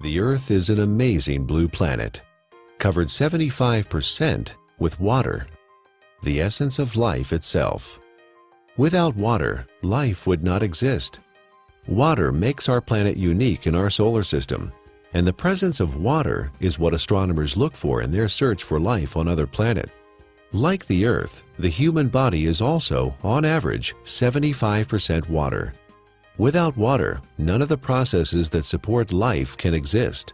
The Earth is an amazing blue planet, covered 75% with water, the essence of life itself. Without water, life would not exist. Water makes our planet unique in our solar system, and the presence of water is what astronomers look for in their search for life on other planets. Like the Earth, the human body is also, on average, 75% water. Without water, none of the processes that support life can exist.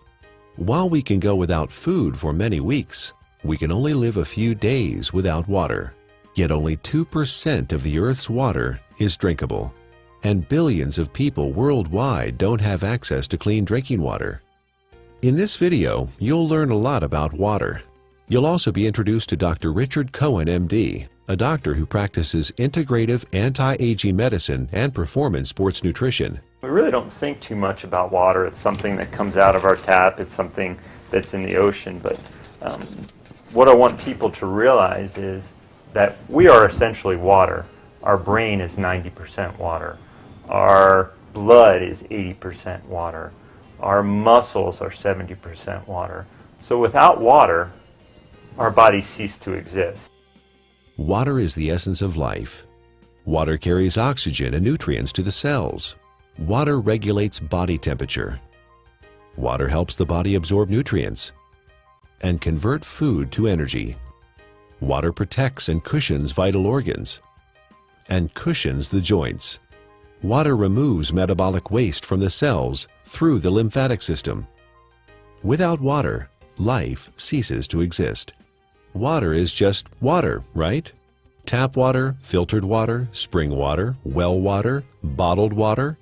While we can go without food for many weeks, we can only live a few days without water. Yet only 2% of the Earth's water is drinkable, and billions of people worldwide don't have access to clean drinking water. In this video, you'll learn a lot about water. You'll also be introduced to Dr. Richard Cohen, MD, a doctor who practices integrative anti-aging medicine and performance sports nutrition. We really don't think too much about water. It's something that comes out of our tap. It's something that's in the ocean. But what I want people to realize is that we are essentially water. Our brain is 90% water. Our blood is 80% water. Our muscles are 70% water. So without water, our bodies cease to exist. Water is the essence of life. Water carries oxygen and nutrients to the cells. Water regulates body temperature. Water helps the body absorb nutrients and convert food to energy. Water protects and cushions vital organs and cushions the joints. Water removes metabolic waste from the cells through the lymphatic system. Without water, life ceases to exist. Water is just water, right? Tap water, filtered water, spring water, well water, bottled water.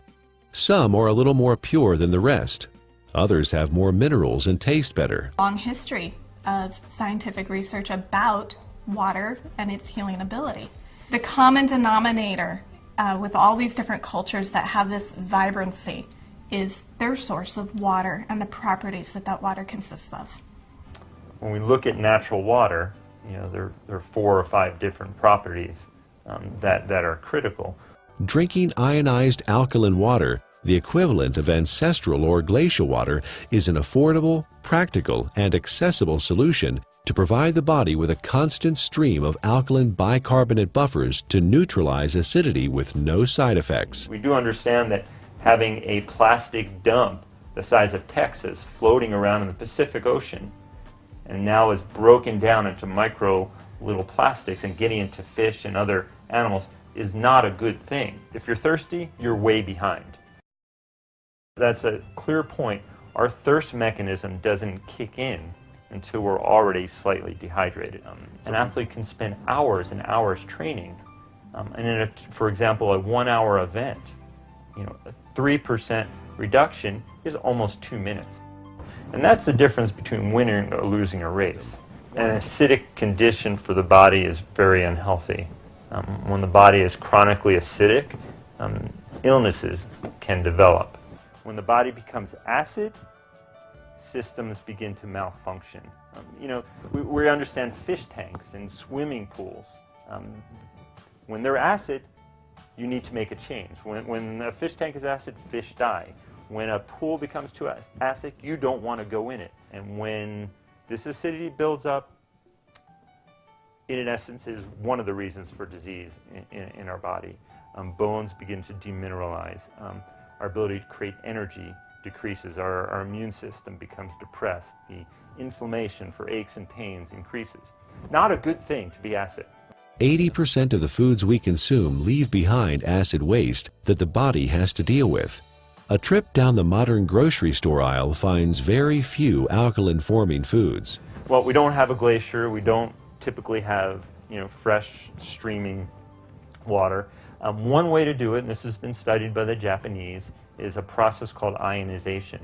Some are a little more pure than the rest. Others have more minerals and taste better. Long history of scientific research about water and its healing ability. The common denominator with all these different cultures that have this vibrancy is their source of water and the properties that that water consists of. When we look at natural water, there are 4 or 5 different properties that are critical. Drinking ionized alkaline water, the equivalent of ancestral or glacial water, is an affordable, practical, and accessible solution to provide the body with a constant stream of alkaline bicarbonate buffers to neutralize acidity with no side effects. We do understand that having a plastic dump the size of Texas floating around in the Pacific Ocean and now is broken down into micro little plastics and getting into fish and other animals is not a good thing. If you're thirsty, you're way behind. That's a clear point. Our thirst mechanism doesn't kick in until we're already slightly dehydrated. An athlete can spend hours and hours training, and in for example, a 1-hour event, a 3% reduction is almost 2 minutes. And that's the difference between winning or losing a race. An acidic condition for the body is very unhealthy. When the body is chronically acidic, illnesses can develop. When the body becomes acid, systems begin to malfunction. We understand fish tanks and swimming pools. When they're acid, you need to make a change. When a fish tank is acid, fish die. When a pool becomes too acid, you don't want to go in it. And when this acidity builds up, it in essence is one of the reasons for disease in our body. Bones begin to demineralize. Our ability to create energy decreases. Our immune system becomes depressed. The inflammation for aches and pains increases. Not a good thing to be acid. 80% of the foods we consume leave behind acid waste that the body has to deal with. A trip down the modern grocery store aisle finds very few alkaline-forming foods. Well, we don't have a glacier. We don't typically have, fresh streaming water. One way to do it, and this has been studied by the Japanese, is a process called ionization.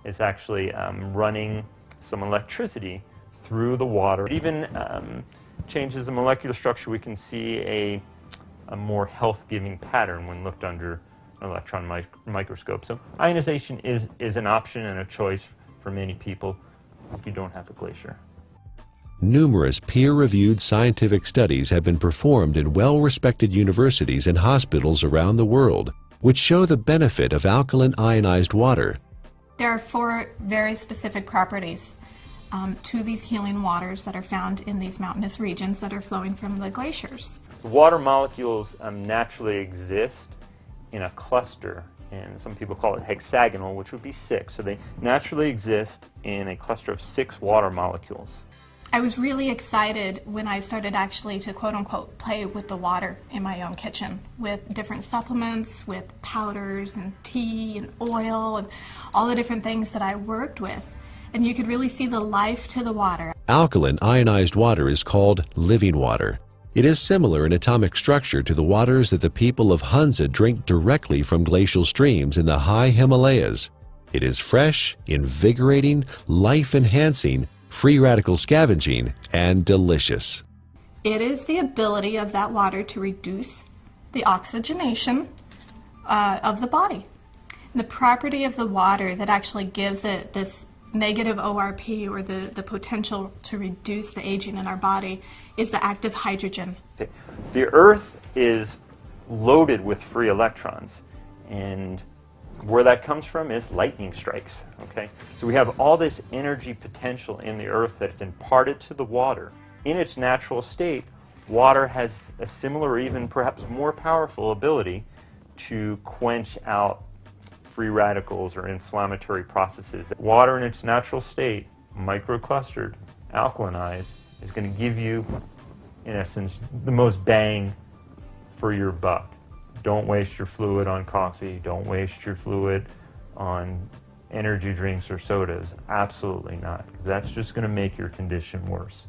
It's actually running some electricity through the water. It even changes the molecular structure. We can see a more health-giving pattern when looked under an electron microscope. So ionization is an option and a choice for many people if you don't have a glacier. Numerous peer-reviewed scientific studies have been performed in well-respected universities and hospitals around the world, which show the benefit of alkaline ionized water. There are 4 very specific properties to these healing waters that are found in these mountainous regions that are flowing from the glaciers. The water molecules naturally exist in a cluster, and some people call it hexagonal, which would be 6. So they naturally exist in a cluster of 6 water molecules. I was really excited when I started actually to quote-unquote play with the water in my own kitchen with different supplements, with powders and tea and oil and all the different things that I worked with. And you could really see the life to the water. Alkaline ionized water is called living water. It is similar in atomic structure to the waters that the people of Hunza drink directly from glacial streams in the high Himalayas. It is fresh, invigorating, life-enhancing, free radical scavenging, and delicious. It is the ability of that water to reduce the oxygenation of the body. The property of the water that actually gives it this negative ORP, or the potential to reduce the aging in our body, is the active hydrogen. The Earth is loaded with free electrons, and where that comes from is lightning strikes. Okay, so we have all this energy potential in the Earth that's imparted to the water. In its natural state, water has a similar, or even perhaps more powerful ability to quench out free radicals or inflammatory processes. Water in its natural state, microclustered, alkalinized, is going to give you, in essence, the most bang for your buck. Don't waste your fluid on coffee. Don't waste your fluid on energy drinks or sodas. Absolutely not. That's just going to make your condition worse.